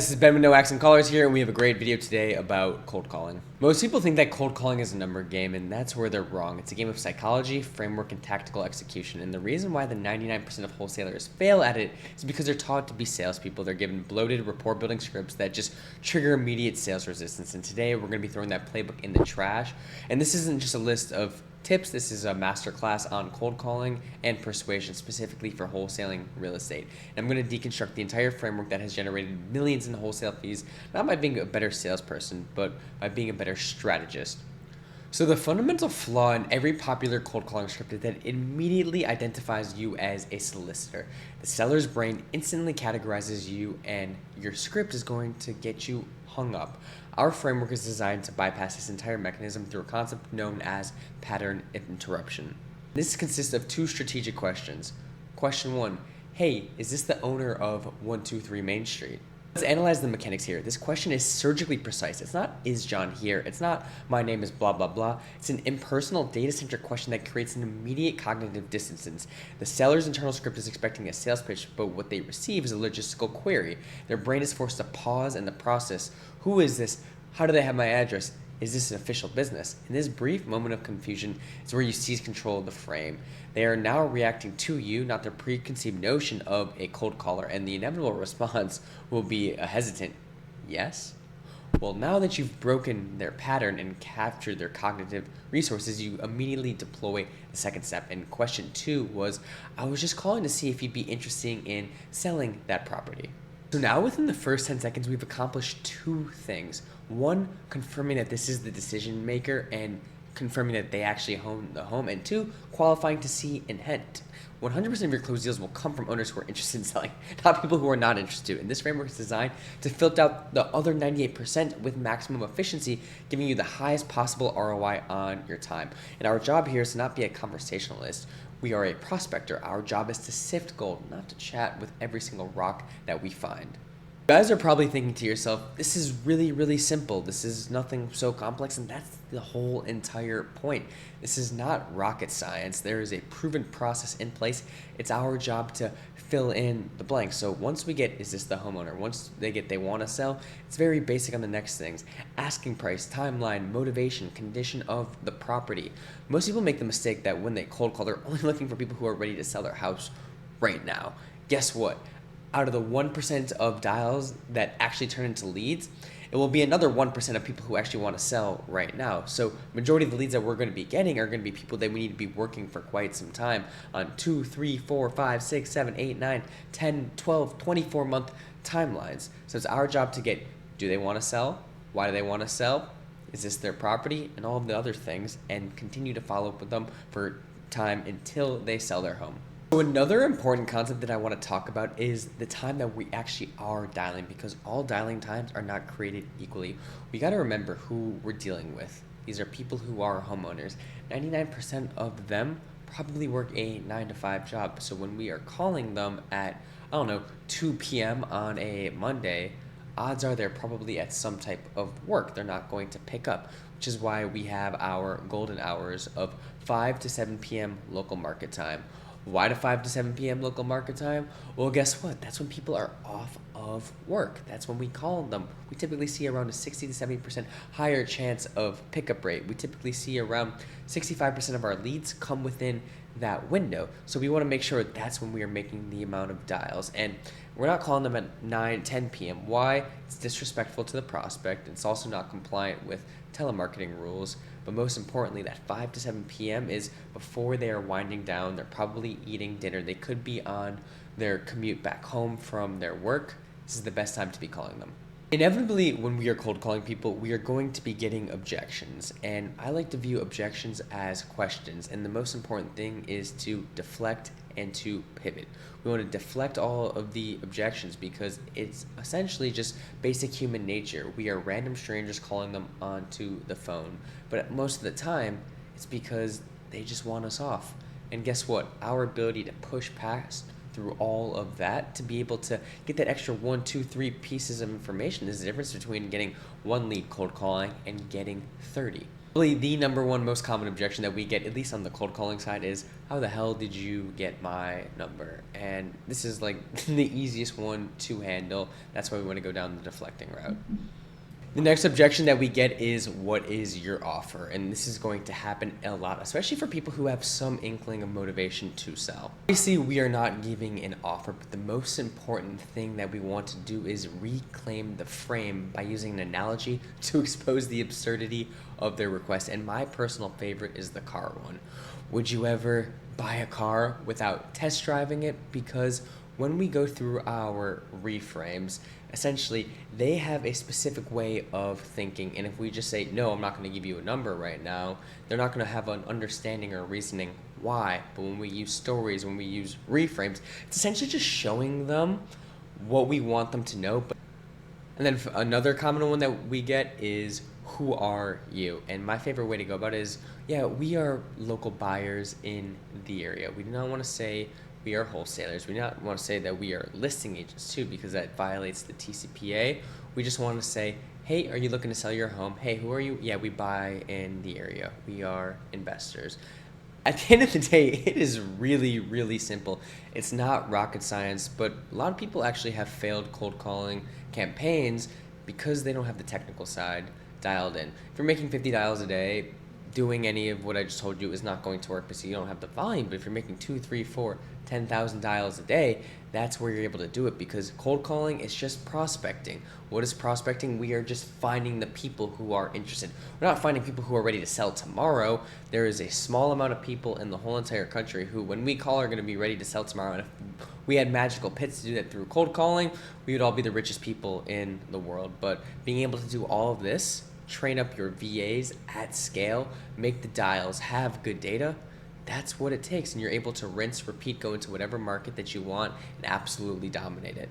This is Ben with No Accent Callers here, and we have a great video today about cold calling. Most people think that cold calling is a number game, and that's where they're wrong. It's a game of psychology, framework, and tactical execution. And the reason why the 99% of wholesalers fail at it is because they're taught to be salespeople. They're given bloated rapport-building scripts that just trigger immediate sales resistance. And today, we're going to be throwing that playbook in the trash. And this isn't just a list of tips. This is a masterclass on cold calling and persuasion, specifically for wholesaling real estate. And I'm going to deconstruct the entire framework that has generated millions in wholesale fees, not by being a better salesperson, but by being a better strategist. So the fundamental flaw in every popular cold calling script is that it immediately identifies you as a solicitor. The seller's brain instantly categorizes you, and your script is going to get you hung up. Our framework is designed to bypass this entire mechanism through a concept known as pattern interruption. This consists of two strategic questions. Question 1, hey, is this the owner of 123 Main Street? Let's analyze the mechanics here. This question is surgically precise. It's not, is John here? It's not, my name is blah, blah, blah. It's an impersonal, data-centric question that creates an immediate cognitive dissonance. The seller's internal script is expecting a sales pitch, but what they receive is a logistical query. Their brain is forced to pause in the process. Who is this? How do they have my address? Is this an official business? In this brief moment of confusion is where you seize control of the frame. They are now reacting to you, not their preconceived notion of a cold caller, and the inevitable response will be a hesitant yes. Well, now that you've broken their pattern and captured their cognitive resources, you immediately deploy the second step. And question 2 was, I was just calling to see if you'd be interested in selling that property. So now within the first 10 seconds, we've accomplished two things. One, confirming that this is the decision maker and confirming that they actually own the home. And 2, qualifying to see intent. 100% of your closed deals will come from owners who are interested in selling, not people who are not interested. And this framework is designed to filter out the other 98% with maximum efficiency, giving you the highest possible ROI on your time. And our job here is to not be a conversationalist. We are a prospector. Our job is to sift gold, not to chat with every single rock that we find. You guys are probably thinking to yourself, this is really, really simple. This is nothing so complex, and that's the whole entire point. This is not rocket science. There is a proven process in place. It's our job to fill in the blanks. So once we get, is this the homeowner? Once they get, they want to sell, it's very basic on the next things. Asking price, timeline, motivation, condition of the property. Most people make the mistake that when they cold call, they're only looking for people who are ready to sell their house right now. Guess what? Out of the 1% of dials that actually turn into leads, it will be another 1% of people who actually want to sell right now. So majority of the leads that we're going to be getting are going to be people that we need to be working for quite some time on 2, 3, 4, 5, 6, 7, 8, 9, 10, 12, 24 month timelines. So it's our job to get, do they want to sell? Why do they want to sell? Is this their property? And all of the other things, and continue to follow up with them for time until they sell their home. So another important concept that I want to talk about is the time that we actually are dialing, because all dialing times are not created equally. We got to remember who we're dealing with. These are people who are homeowners. 99% of them probably work a 9-to-5 job. So when we are calling them at, 2 p.m. on a Monday, odds are they're probably at some type of work. They're not going to pick up, which is why we have our golden hours of 5 to 7 p.m. local market time. Why to 5 to 7 p.m. local market time? Well, guess what? That's when people are off of work. That's when we call them. We typically see around a 60 to 70% higher chance of pickup rate. We typically see around 65% of our leads come within that window. So we want to make sure that's when we are making the amount of dials. And we're not calling them at 9, 10 p.m. Why? It's disrespectful to the prospect. It's also not compliant with telemarketing rules. But most importantly, that 5 to 7 p.m. is before they are winding down. They're probably eating dinner. They could be on their commute back home from their work. This is the best time to be calling them. Inevitably, when we are cold calling people, we are going to be getting objections. And I like to view objections as questions. And the most important thing is to deflect and to pivot. We want to deflect all of the objections because it's essentially just basic human nature. We are random strangers calling them onto the phone. But most of the time, it's because they just want us off. And guess what? Our ability to push past through all of that to be able to get that extra 1, 2, 3 pieces of information is the difference between getting one lead cold calling and getting 30. Really, the number one most common objection that we get, at least on the cold calling side, is how the hell did you get my number? And this is like the easiest one to handle. That's why we want to go down the deflecting route. The next objection that we get is, what is your offer? And this is going to happen a lot, especially for people who have some inkling of motivation to sell. Obviously, we are not giving an offer, but the most important thing that we want to do is reclaim the frame by using an analogy to expose the absurdity of their request. And my personal favorite is the car one. Would you ever buy a car without test driving it? Because when we go through our reframes, essentially they have a specific way of thinking, and if we just say, no, I'm not going to give you a number right now, they're not going to have an understanding or reasoning why. But when we use stories, when we use reframes, it's essentially just showing them what we want them to know. And then another common one that we get is, who are you? And my favorite way to go about it is, yeah, we are local buyers in the area. We do not want to say we are wholesalers. We do not want to say that we are listing agents too, because that violates the TCPA. We just want to say, hey, are you looking to sell your home? Hey, who are you? Yeah, we buy in the area. We are investors. At the end of the day, it is really, really simple. It's not rocket science, but a lot of people actually have failed cold calling campaigns because they don't have the technical side dialed in. If you're making 50 dials a day, doing any of what I just told you is not going to work because you don't have the volume. But if you're making 2, 3, 4, 10,000 dials a day, that's where you're able to do it, because cold calling is just prospecting. What is prospecting? We are just finding the people who are interested. We're not finding people who are ready to sell tomorrow. There is a small amount of people in the whole entire country who, when we call, are going to be ready to sell tomorrow. And if we had magical pits to do that through cold calling, we would all be the richest people in the world. But being able to do all of this, train up your VAs at scale, make the dials, have good data, that's what it takes. And you're able to rinse, repeat, go into whatever market that you want and absolutely dominate it.